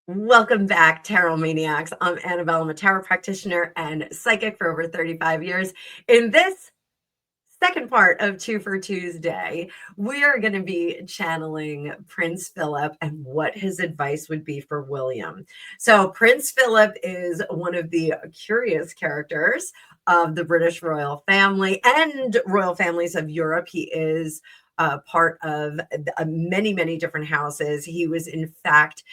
Welcome back, Tarot Maniacs. I'm Annabelle. I'm a tarot practitioner and psychic for over 35 years. In this second part of Two for Tuesday, we are going to be channeling Prince Philip and what his advice would be for William. So, Prince Philip is one of the curious characters of the British royal family and royal families of Europe. He is part of many, many different houses. He was, in fact,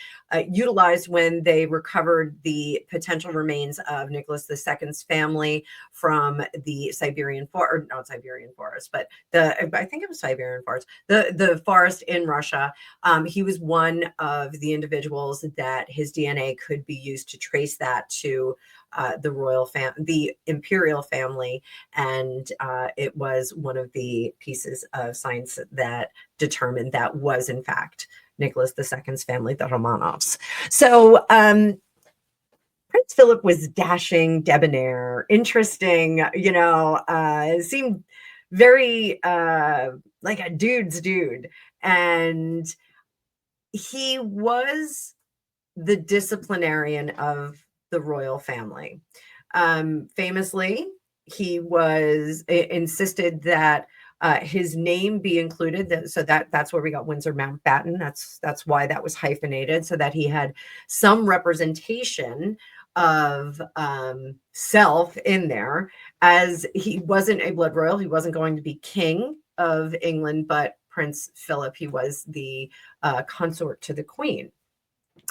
utilized when they recovered the potential remains of Nicholas II's family from the Siberian forest, or not Siberian forest, but I think it was Siberian forest, the forest in Russia. He was one of the individuals that his DNA could be used to trace that to the imperial family, and it was one of the pieces of science that determined that was in fact Nicholas II's family, the Romanovs. So Prince Philip was dashing, debonair, interesting, seemed very like a dude's dude. And he was the disciplinarian of the royal family. Famously, he insisted that his name be included. So that's where we got Windsor Mountbatten. That's why that was hyphenated, so that he had some representation of self in there, as he wasn't a blood royal. He wasn't going to be king of England, but Prince Philip, he was the consort to the Queen.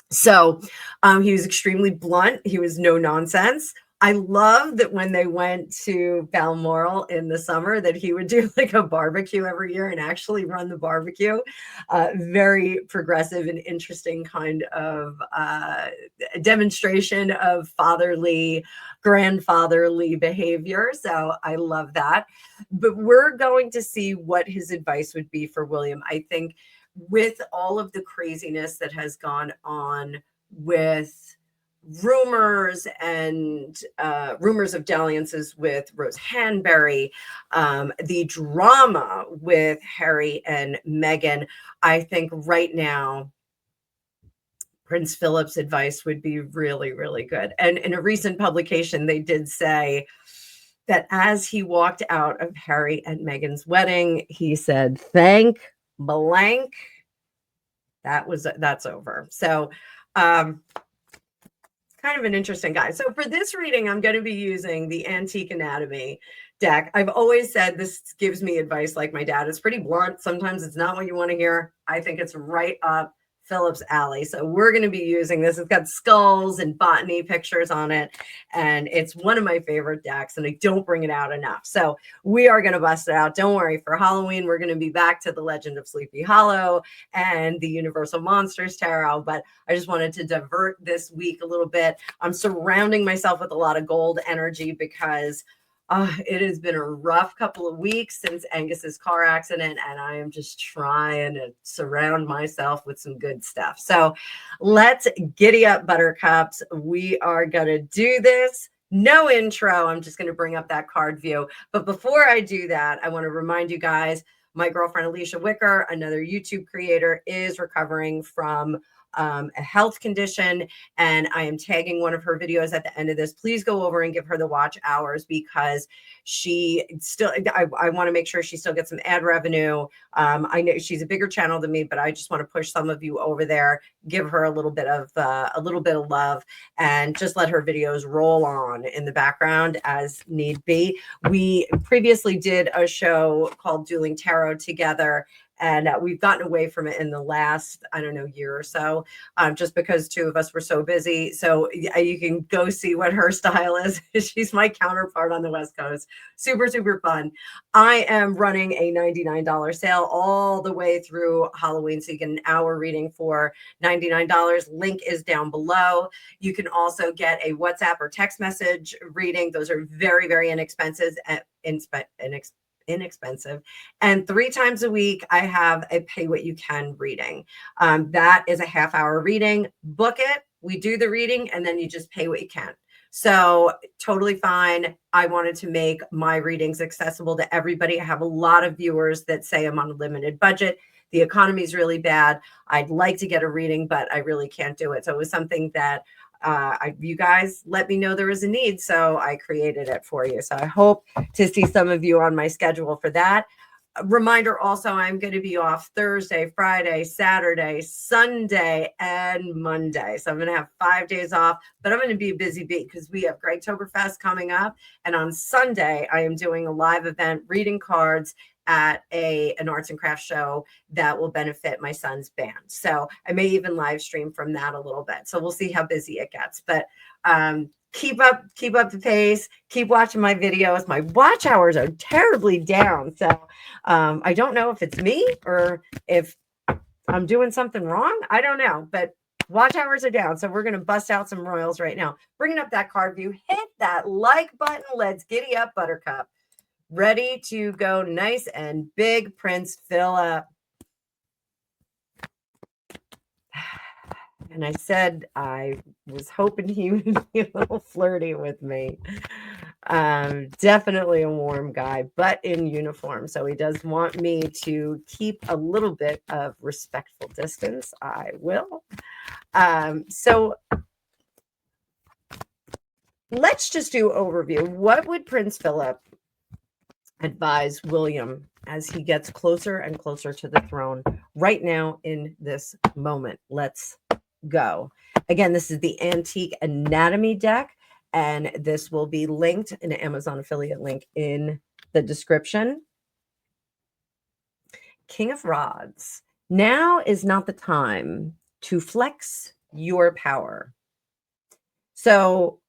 So he was extremely blunt. He was no nonsense. I love that when they went to Balmoral in the summer, that he would do like a barbecue every year and actually run the barbecue. Very progressive and interesting kind of demonstration of grandfatherly behavior. So I love that. But we're going to see what his advice would be for William. I think with all of the craziness that has gone on with rumors of dalliances with Rose Hanbury, the drama with Harry and Meghan, I think right now Prince Philip's advice would be really, really good. And in a recent publication, they did say that as he walked out of Harry and Meghan's wedding, he said, "Thank blank, that's over." So kind of an interesting guy. So for this reading, I'm going to be using the Antique Anatomy deck. I've always said this gives me advice like my dad. It's pretty blunt. Sometimes it's not what you want to hear. I think it's right up Philip's alley. So we're going to be using this. It's got skulls and botany pictures on it, and it's one of my favorite decks, and I don't bring it out enough. So we are going to bust it out. Don't worry. For Halloween, we're going to be back to the Legend of Sleepy Hollow and the Universal Monsters Tarot, but I just wanted to divert this week a little bit. I'm surrounding myself with a lot of gold energy because it has been a rough couple of weeks since Angus's car accident, and I am just trying to surround myself with some good stuff. So let's giddy up, buttercups. We are going to do this. No intro. I'm just going to bring up that card view. But before I do that, I want to remind you guys, my girlfriend Alicia Wicker, another YouTube creator, is recovering from a health condition, and I am tagging one of her videos at the end of this. Please go over and give her the watch hours, because she still, I want to make sure she still gets some ad revenue. I know she's a bigger channel than me, but I just want to push some of you over there, give her a little bit of love, and just let her videos roll on in the background as need be. We previously did a show called Dueling Tarot together, and we've gotten away from it in the last, year or so, just because two of us were so busy. So you can go see what her style is. She's my counterpart on the West Coast. Super, super fun. I am running a $99 sale all the way through Halloween. So you get an hour reading for $99. Link is down below. You can also get a WhatsApp or text message reading. Those are very, very inexpensive. And 3 times a week, I have a pay what you can reading. That is a half-hour reading. Book it. We do the reading, and then you just pay what you can. So totally fine. I wanted to make my readings accessible to everybody. I have a lot of viewers that say I'm on a limited budget. the economy is really bad. I'd like to get a reading, but I really can't do it. So it was something that you guys let me know there was a need, so I created it for you. So I hope to see some of you on my schedule for that. A reminder also, I'm going to be off Thursday, Friday, Saturday, Sunday, and Monday. So I'm going to have 5 days off, but I'm going to be a busy bee because we have Gregtoberfest coming up. And on Sunday, I am doing a live event reading cards at an arts and crafts show that will benefit my son's band. So I may even live stream from that a little bit. So we'll see how busy it gets. But keep up the pace, keep watching my videos. My watch hours are terribly down. So I don't know if it's me or if I'm doing something wrong. I don't know, but watch hours are down. So we're going to bust out some royals right now. Bringing up that card view, hit that like button. Let's giddy up, Buttercup. Ready to go nice and big, Prince Philip. And I said I was hoping he would be a little flirty with me. Definitely a warm guy, but in uniform. So he does want me to keep a little bit of respectful distance. I will. So let's just do overview. What would Prince Philip advise William as he gets closer and closer to the throne right now in this moment? Let's go. Again, this is the Antique Anatomy deck, and this will be linked in an Amazon affiliate link in the description. King of Rods. Now is not the time to flex your power. So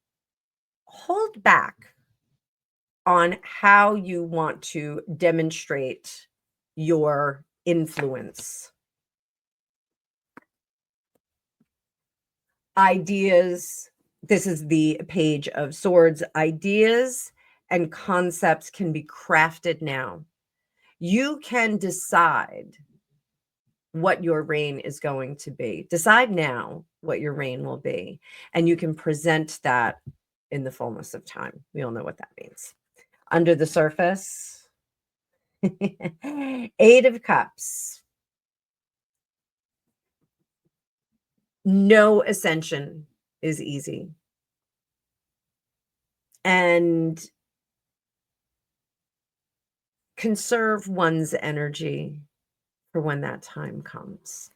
hold back on how you want to demonstrate your influence. Ideas, this is the Page of Swords. Ideas and concepts can be crafted now. You can decide what your reign is going to be. Decide now what your reign will be, and you can present that in the fullness of time. We all know what that means. Under the surface, Eight of Cups. No ascension is easy. And conserve one's energy for when that time comes.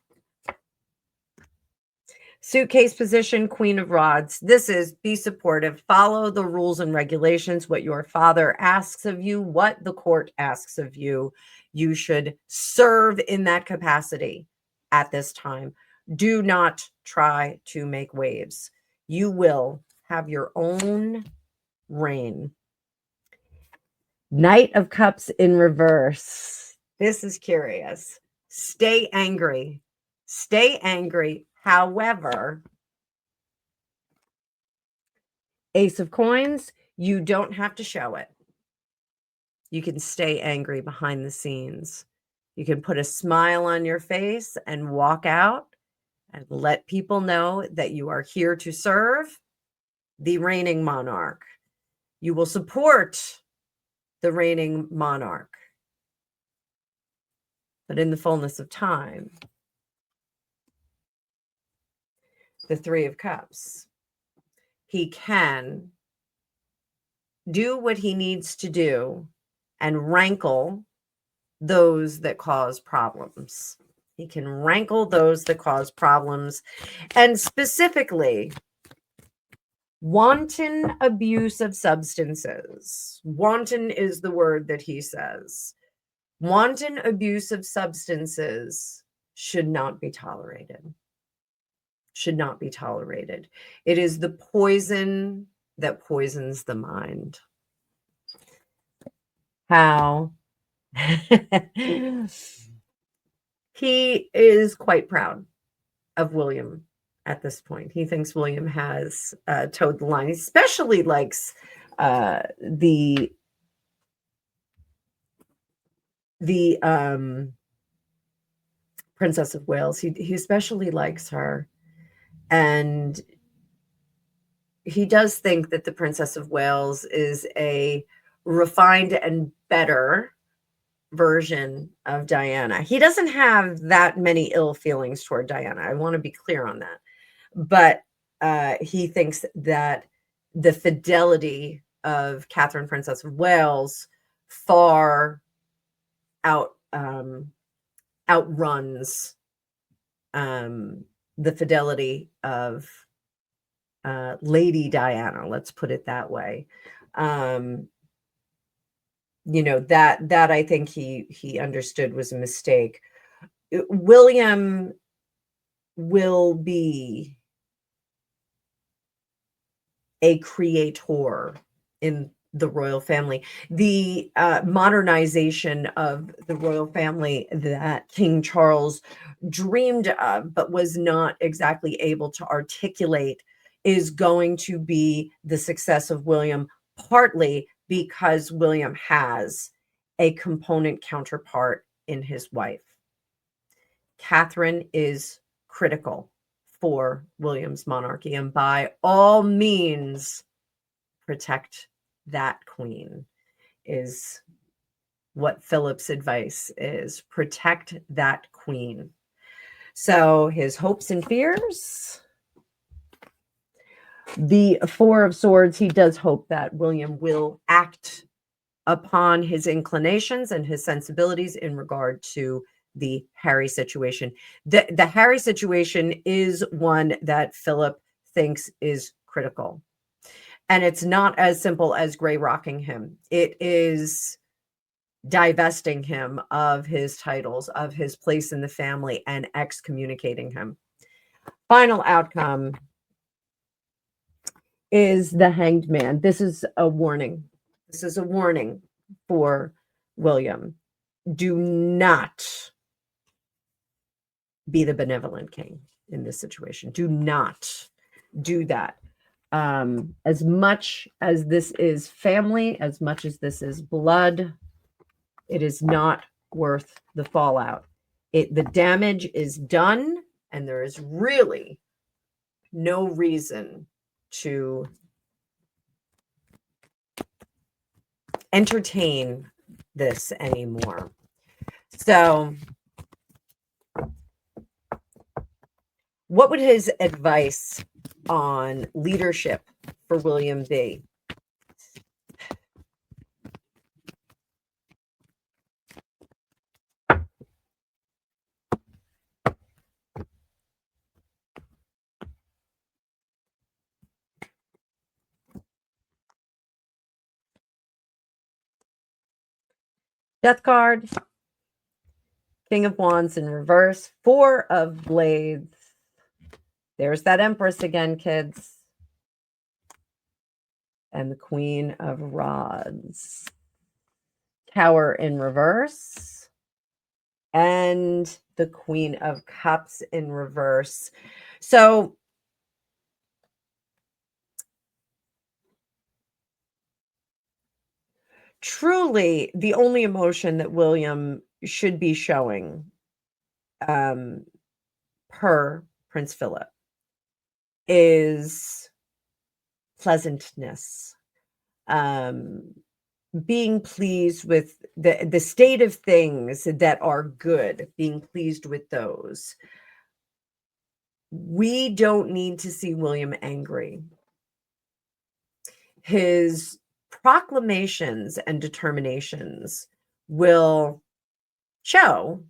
Suitcase position, Queen of Rods. This is be supportive, follow the rules and regulations, what your father asks of you, what the court asks of you. You should serve in that capacity at this time. Do not try to make waves. You will have your own reign. Knight of Cups in reverse. This is curious. Stay angry. Stay angry. However, Ace of Coins, you don't have to show it. You can stay angry behind the scenes. You can put a smile on your face and walk out and let people know that you are here to serve the reigning monarch. You will support the reigning monarch. But in the fullness of time, the Three of Cups, he can do what he needs to do and rankle those that cause problems. He can rankle those that cause problems. And specifically, wanton abuse of substances. Wanton is the word that he says. Wanton abuse of substances should not be tolerated. Should not be tolerated. It is the poison that poisons the mind. How? He is quite proud of William at this point. He thinks William has towed the line. He especially likes the Princess of Wales. He especially likes her. And he does think that the Princess of Wales is a refined and better version of Diana. He doesn't have that many ill feelings toward Diana. I want to be clear on that. But he thinks that the fidelity of Catherine, Princess of Wales, far outruns the fidelity of Lady Diana. Let's put it that way. That I think he understood was a mistake. William will be a creator in the royal family. The modernization of the royal family that King Charles dreamed of, but was not exactly able to articulate, is going to be the success of William, partly because William has a component counterpart in his wife. Catherine is critical for William's monarchy, and by all means, protect that queen is what Philip's advice is. Protect that queen. So his hopes and fears. The Four of Swords, he does hope that William will act upon his inclinations and his sensibilities in regard to the Harry situation. The Harry situation is one that Philip thinks is critical. And it's not as simple as gray rocking him. It is divesting him of his titles, of his place in the family, and excommunicating him. Final outcome is the Hanged Man. This is a warning. This is a warning for William. Do not be the benevolent king in this situation. Do not do that. As much as this is family, as much as this is blood, it is not worth the fallout. The damage is done, and there is really no reason to entertain this anymore. So, what would his advice on leadership for William be? Death card, King of Wands in reverse, Four of Blades. There's that Empress again, kids. And the Queen of Rods. Tower in reverse. And the Queen of Cups in reverse. So truly, the only emotion that William should be showing per Prince Philip is pleasantness, being pleased with the state of things that are good, being pleased with those. We don't need to see William angry. His proclamations and determinations will show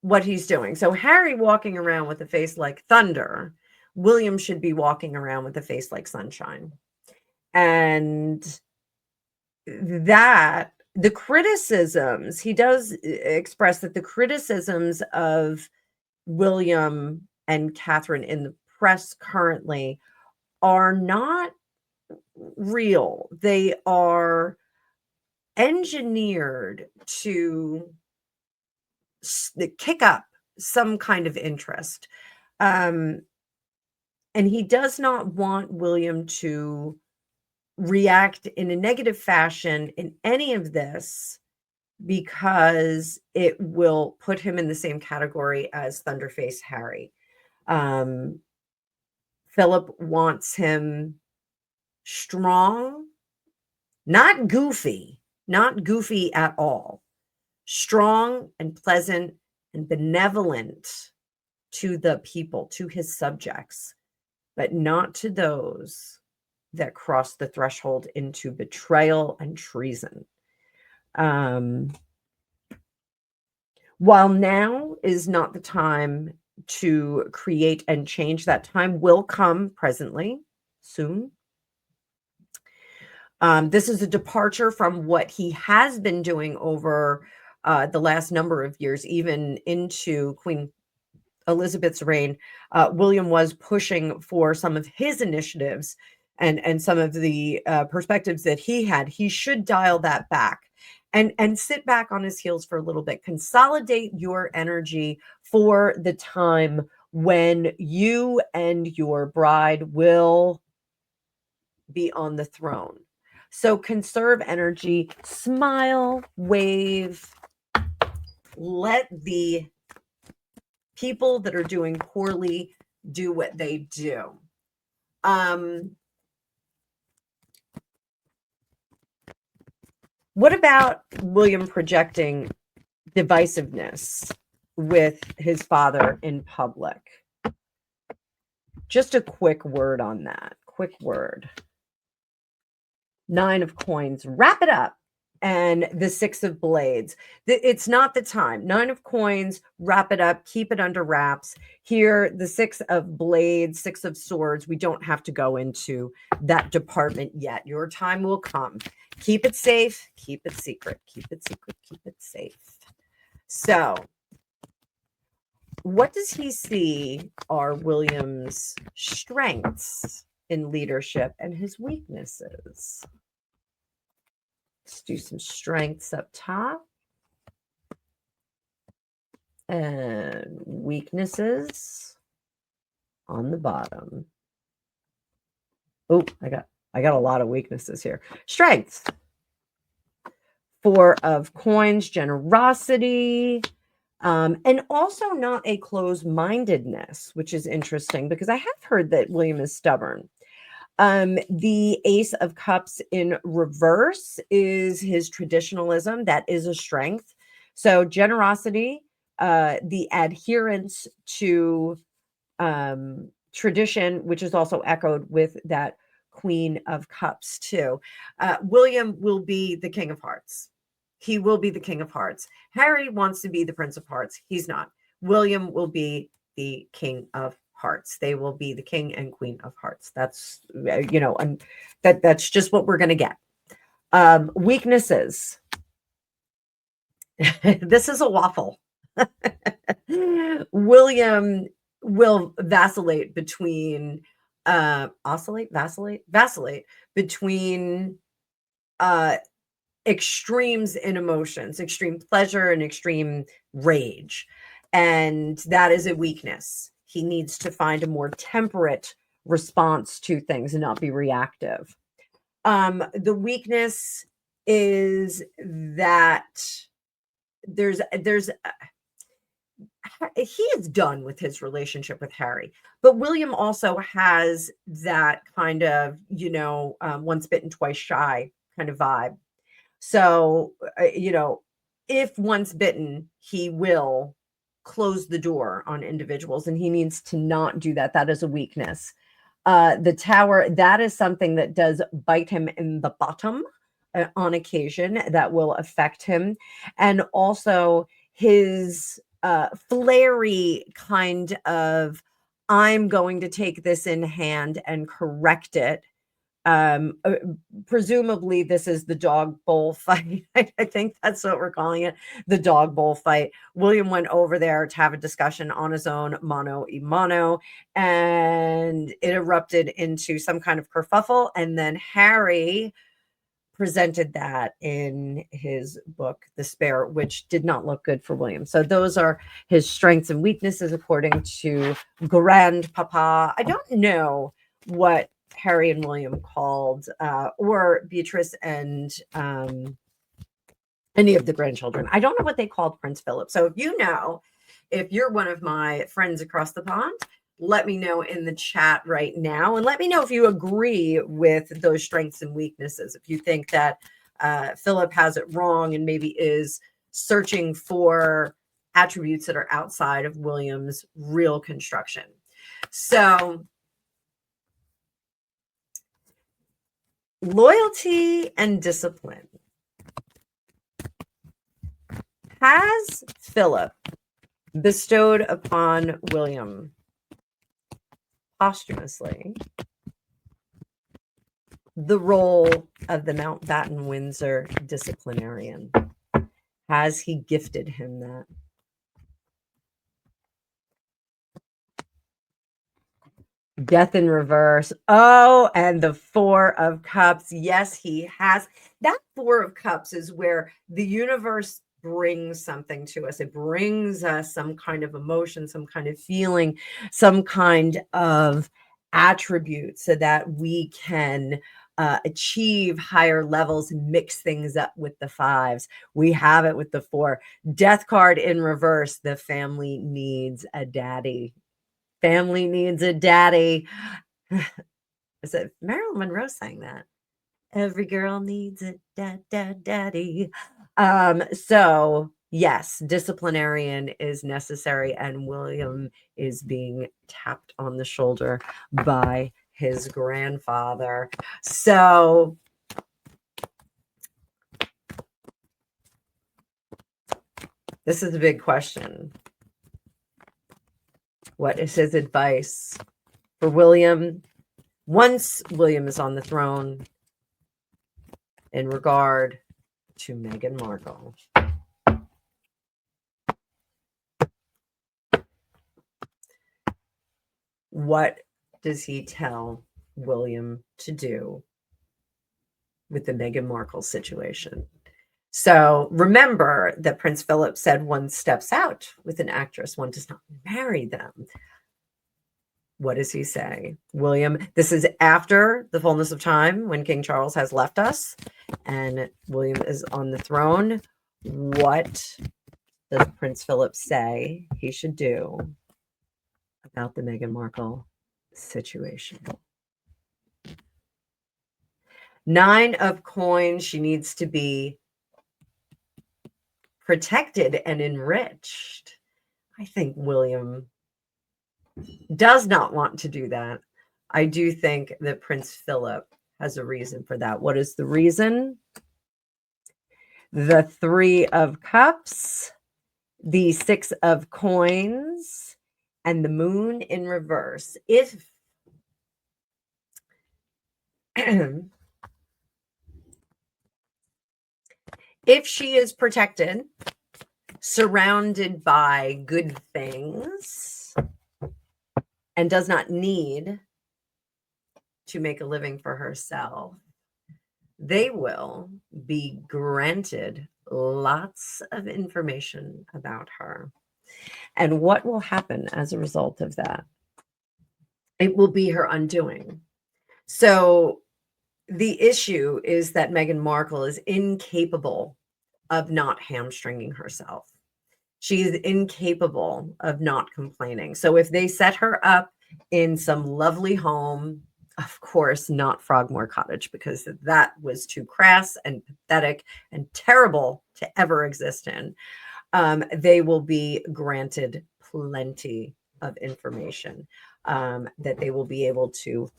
what he's doing. So Harry walking around with a face like thunder, William should be walking around with a face like sunshine. And that the criticisms, he does express that the criticisms of William and Catherine in the press currently are not real. They are engineered to kick up some kind of interest. And he does not want William to react in a negative fashion in any of this, because it will put him in the same category as Thunderface Harry. Philip wants him strong, not goofy at all. strong and pleasant and benevolent to the people, to his subjects, but not to those that cross the threshold into betrayal and treason. While now is not the time to create and change, that time will come presently, soon. This is a departure from what he has been doing over the last number of years, even into Queen Elizabeth's reign. William was pushing for some of his initiatives and some of the perspectives that he had. He should dial that back and sit back on his heels for a little bit. Consolidate your energy for the time when you and your bride will be on the throne. So conserve energy, smile, wave, let the people that are doing poorly do what they do. What about William projecting divisiveness with his father in public? Just a quick word on that. Quick word. 9 of coins. Wrap it up. And the 6 of blades. It's not the time. 9 of coins, wrap it up, keep it under wraps. Here, the 6 of blades, 6 of swords. We don't have to go into that department yet. Your time will come. Keep it safe, keep it secret, keep it secret, keep it safe. So, what does he see are William's strengths in leadership and his weaknesses? Let's do some strengths up top and weaknesses on the bottom. Oh, I got a lot of weaknesses here. Strengths. 4 of coins, generosity, and also not a closed-mindedness, which is interesting because I have heard that William is stubborn. The Ace of Cups in reverse is his traditionalism. That is a strength. So generosity, the adherence to tradition, which is also echoed with that Queen of Cups too. William will be the King of Hearts. He will be the King of Hearts. Harry wants to be the Prince of Hearts. He's not. William will be the King of Hearts. They will be the King and Queen of Hearts. That's, and that's just what we're going to get. Weaknesses. This is a waffle. William will vacillate between vacillate between extremes in emotions, extreme pleasure and extreme rage. And that is a weakness. He needs to find a more temperate response to things and not be reactive. The weakness is that he is done with his relationship with Harry, but William also has that kind of, once bitten, twice shy kind of vibe. So, if once bitten, he will close the door on individuals, and he needs to not do that. That is a weakness. The Tower, that is something that does bite him in the bottom on occasion, that will affect him. And also his flary kind of, I'm going to take this in hand and correct it. Presumably this is the dog bowl fight. I think that's what we're calling it, the dog bowl fight. William went over there to have a discussion on his own, mano a mano, and it erupted into some kind of kerfuffle. And then Harry presented that in his book, The Spare, which did not look good for William. So those are his strengths and weaknesses, according to Grandpapa. I don't know what Harry and William called, or Beatrice and any of the grandchildren. I don't know what they called Prince Philip. So if you're one of my friends across the pond, let me know in the chat right now. And let me know if you agree with those strengths and weaknesses. If you think that Philip has it wrong and maybe is searching for attributes that are outside of William's real construction. So loyalty and discipline. Has Philip bestowed upon William posthumously the role of the Mountbatten Windsor disciplinarian? Has he gifted him that? Death in reverse. Oh, and the Four of Cups. Yes, he has. That Four of Cups is where the universe brings something to us. It brings us some kind of emotion, some kind of feeling, some kind of attribute so that we can achieve higher levels and mix things up with the fives. We have it with the four. Death card in reverse. The family needs a daddy. Family needs a daddy. Is it Marilyn Monroe sang that? Every girl needs a daddy. So yes, disciplinarian is necessary, and William is being tapped on the shoulder by his grandfather. So this is a big question. What is his advice for William once William is on the throne in regard to Meghan Markle? What does he tell William to do with the Meghan Markle situation? So remember that Prince Philip said one steps out with an actress, one does not marry them. What does he say? William, this is after the fullness of time when King Charles has left us and William is on the throne. What does Prince Philip say he should do about the Meghan Markle situation? 9 of coins. She needs to be protected and enriched. I think William does not want to do that. I do think that Prince Philip has a reason for that. What is the reason? The 3 of Cups, the 6 of Coins, and the Moon in reverse. If she is protected, surrounded by good things, and does not need to make a living for herself, they will be granted lots of information about her. And what will happen as a result of that? It will be her undoing. So the issue is that Meghan Markle is incapable of not hamstringing herself. She is incapable of not complaining. So if they set her up in some lovely home, of course, not Frogmore Cottage, because that was too crass and pathetic and terrible to ever exist in, they will be granted plenty of information that they will be able to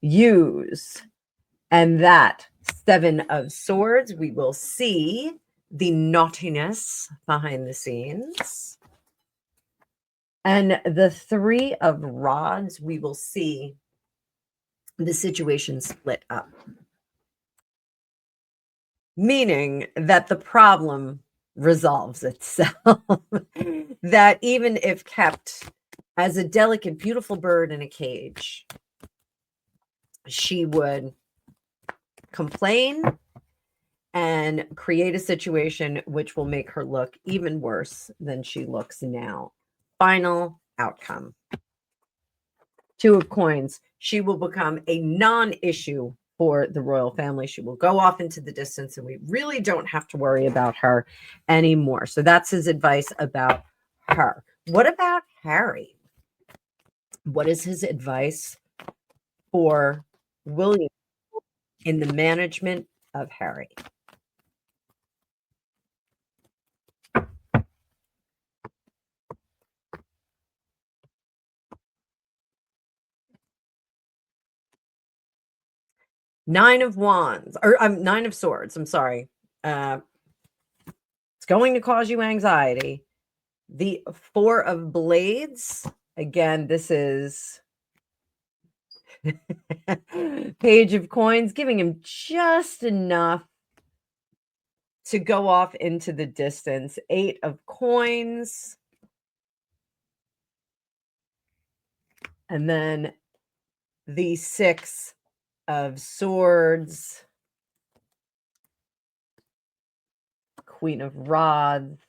use. And that 7 of Swords, we will see the naughtiness behind the scenes. And the 3 of Rods, we will see the situation split up. Meaning that the problem resolves itself. That even if kept as a delicate, beautiful bird in a cage, she would complain and create a situation which will make her look even worse than she looks now. Final outcome. 2 of Coins. She will become a non-issue for the royal family. She will go off into the distance and we really don't have to worry about her anymore. So that's his advice about her. What about Harry? What is his advice for William in the management of Harry? Nine of Wands, or Nine of Swords. I'm sorry. It's going to cause you anxiety. The Four of Blades. Again, this is Page of Coins, giving him just enough to go off into the distance. Eight of Coins. And then the Six of Swords. Queen of Rods.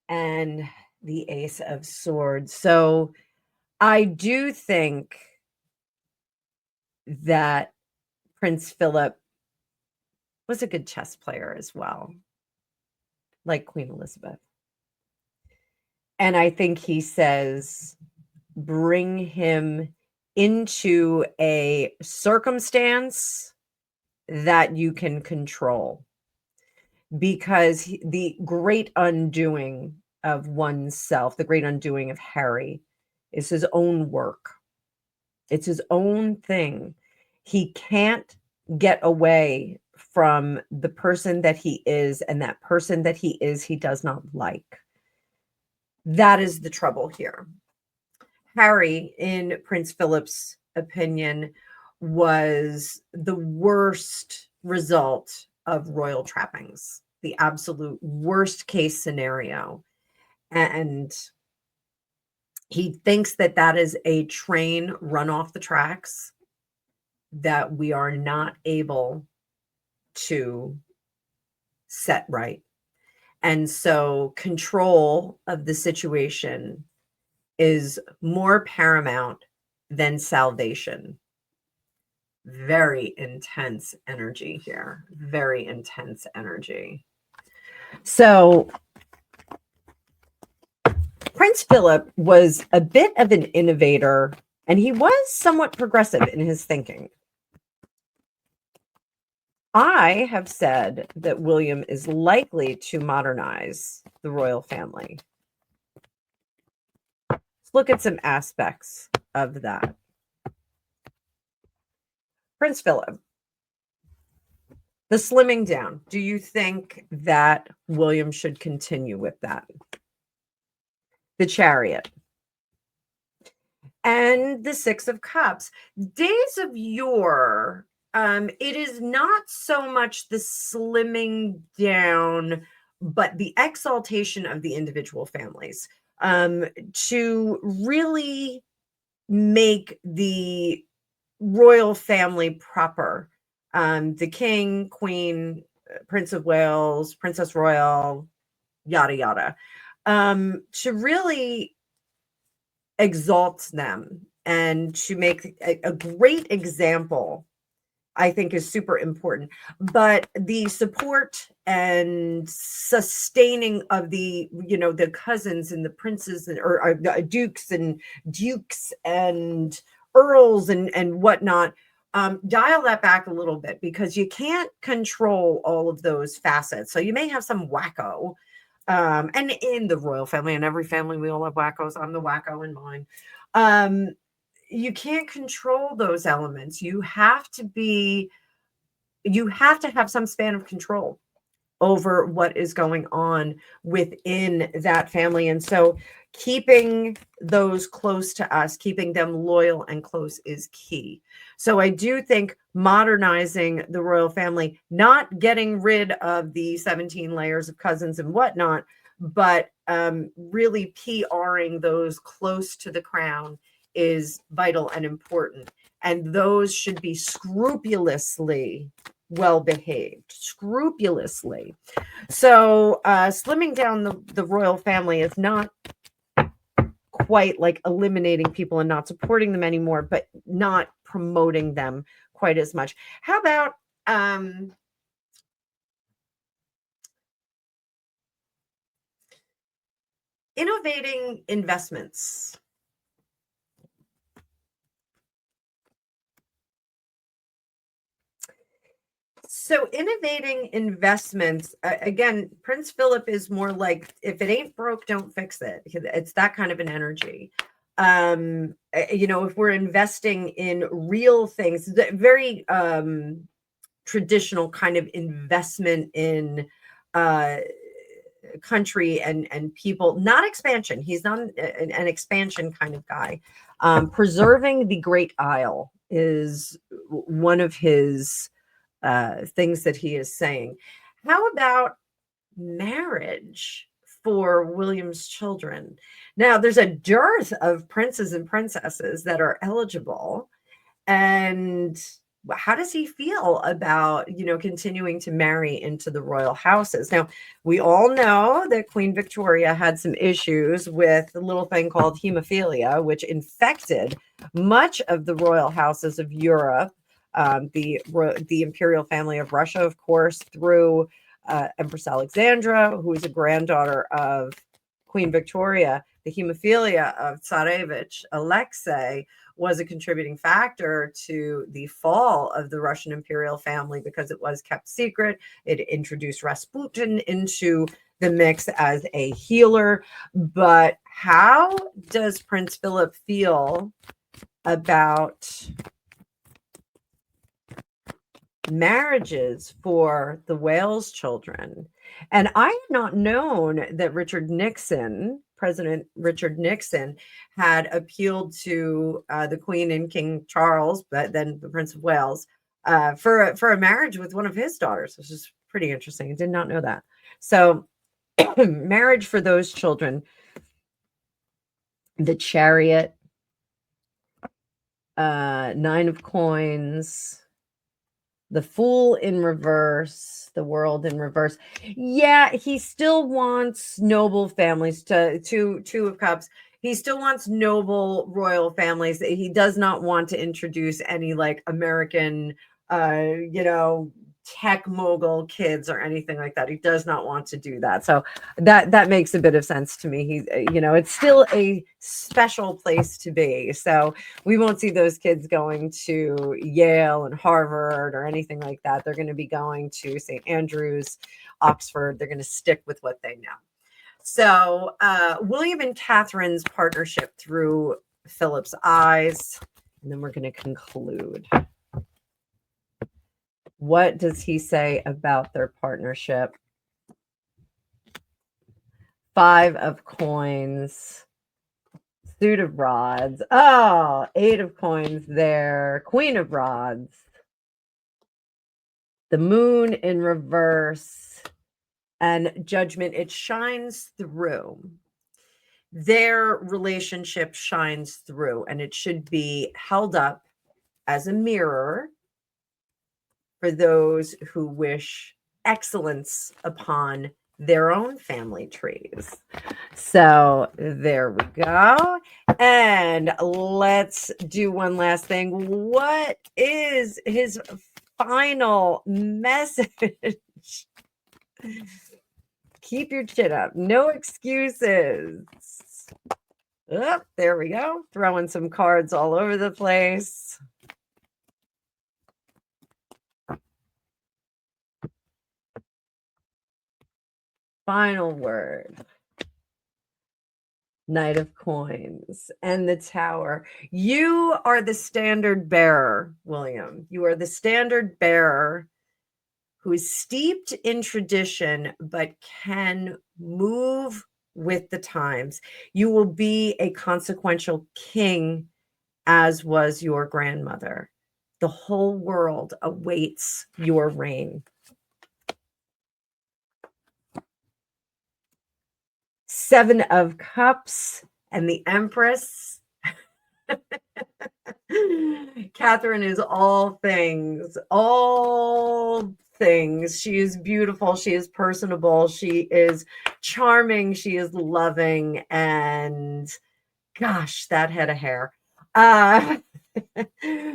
And the Ace of Swords. So I do think that Prince Philip was a good chess player as well, like Queen Elizabeth. And I think he says, bring him into a circumstance that you can control. Because the great undoing of oneself, the great undoing of Harry, is his own work. It's his own thing. He can't get away from the person that he is, and that person that he is, he does not like. That is the trouble here. Harry, in Prince Philip's opinion, was the worst result of royal trappings, the absolute worst case scenario. And he thinks that that is a train run off the tracks that we are not able to set right. And so control of the situation is more paramount than salvation. Very intense energy here. Very intense energy. So Prince Philip was a bit of an innovator, and he was somewhat progressive in his thinking. I have said that William is likely to modernize the royal family. Let's look at some aspects of that. Prince Philip, the slimming down. Do you think that William should continue with that? The Chariot. And the Six of Cups. Days of yore, it is not so much the slimming down, but the exaltation of the individual families, to really make the royal family proper. The king, queen, Prince of Wales, Princess Royal, yada, yada, to really exalt them and to make a great example, I think, is super important. But the support and sustaining of the, the cousins and the princes or dukes and earls and whatnot, dial that back a little bit, because you can't control all of those facets. So you may have some wacko. And in the royal family, and every family, we all have wackos. I'm the wacko in mine. You can't control those elements. You have to have some span of control over what is going on within that family. And so keeping those close to us, keeping them loyal and close, is key. So I do think modernizing the royal family, not getting rid of the 17 layers of cousins and whatnot, but really PRing those close to the crown is vital and important. And those should be scrupulously well behaved, scrupulously. So slimming down the royal family is not quite like eliminating people and not supporting them anymore, but not promoting them quite as much. How about innovating investments? So innovating investments, again, Prince Philip is more like, if it ain't broke, don't fix it. It's that kind of an energy. if we're investing in real things, very traditional kind of investment in uh, country and people, not expansion. He's not an expansion kind of guy. Preserving the Great Isle is one of his things that he is saying. How about marriage for William's children? Now, there's a dearth of princes and princesses that are eligible. And how does he feel about, continuing to marry into the royal houses? Now, we all know that Queen Victoria had some issues with a little thing called hemophilia, which infected much of the royal houses of Europe. The imperial family of Russia, of course, through Empress Alexandra, who is a granddaughter of Queen Victoria. The hemophilia of Tsarevich Alexei was a contributing factor to the fall of the Russian imperial family because it was kept secret. It introduced Rasputin into the mix as a healer. But how does Prince Philip feel about marriages for the Wales children? And I had not known that President Richard Nixon, had appealed to the Queen and King Charles, but then the Prince of Wales, for a marriage with one of his daughters, which is pretty interesting. I did not know that. So, marriage for those children, the Chariot, Nine of Coins, the Fool in reverse, the World in reverse. Yeah, he still wants noble families, to Two of Cups. He still wants noble royal families. He does not want to introduce any like American, tech mogul kids or anything like that. He does not want to do that. So that makes a bit of sense to me. It's still a special place to be. So we won't see those kids going to Yale and Harvard or anything like that. They're going to be going to St. Andrews, Oxford. They're going to stick with what they know. So William and Catherine's partnership through Philip's eyes, and then we're going to conclude. What does he say about their partnership? Five of Coins, Suit of Rods. Oh, Eight of Coins there. Queen of Rods. The Moon in reverse. And Judgment. It shines through. Their relationship shines through, and it should be held up as a mirror for those who wish excellence upon their own family trees. So there we go. And let's do one last thing. What is his final message? Keep your chin up. No excuses. Oh, there we go. Throwing some cards all over the place. Final word. Knight of Coins and the Tower. You are the standard bearer, William. You are the standard bearer who is steeped in tradition but can move with the times. You will be a consequential king, as was your grandmother. The whole world awaits your reign. Seven of Cups and the Empress. Catherine is all things, all things. She is beautiful. She is personable. She is charming. She is loving. And gosh, that head of hair.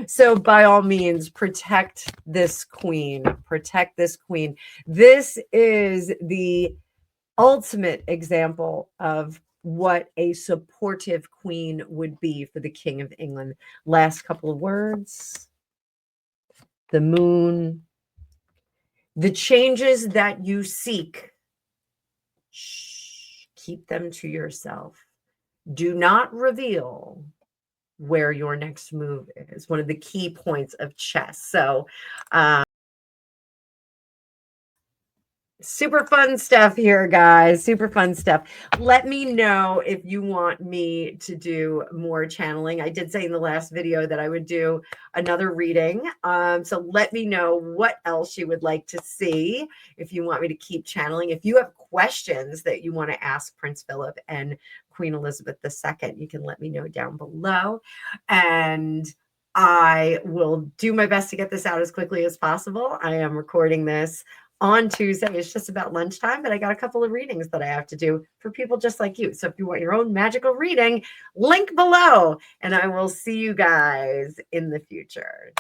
So by all means, protect this queen. Protect this queen. This is the ultimate example of what a supportive queen would be for the King of England. Last couple of words. The Moon. The changes that you seek, keep them to yourself. Do not reveal where your next move is, one of the key points of chess. So, super fun stuff here, guys. Super fun stuff. Let me know if you want me to do more channeling. I did say in the last video that I would do another reading. So let me know what else you would like to see, if you want me to keep channeling. If you have questions that you want to ask Prince Philip and Queen Elizabeth II, you can let me know down below. And I will do my best to get this out as quickly as possible. I am recording this on Tuesday. It's just about lunchtime, but I got a couple of readings that I have to do for people just like you. So if you want your own magical reading, link below, and I will see you guys in the future.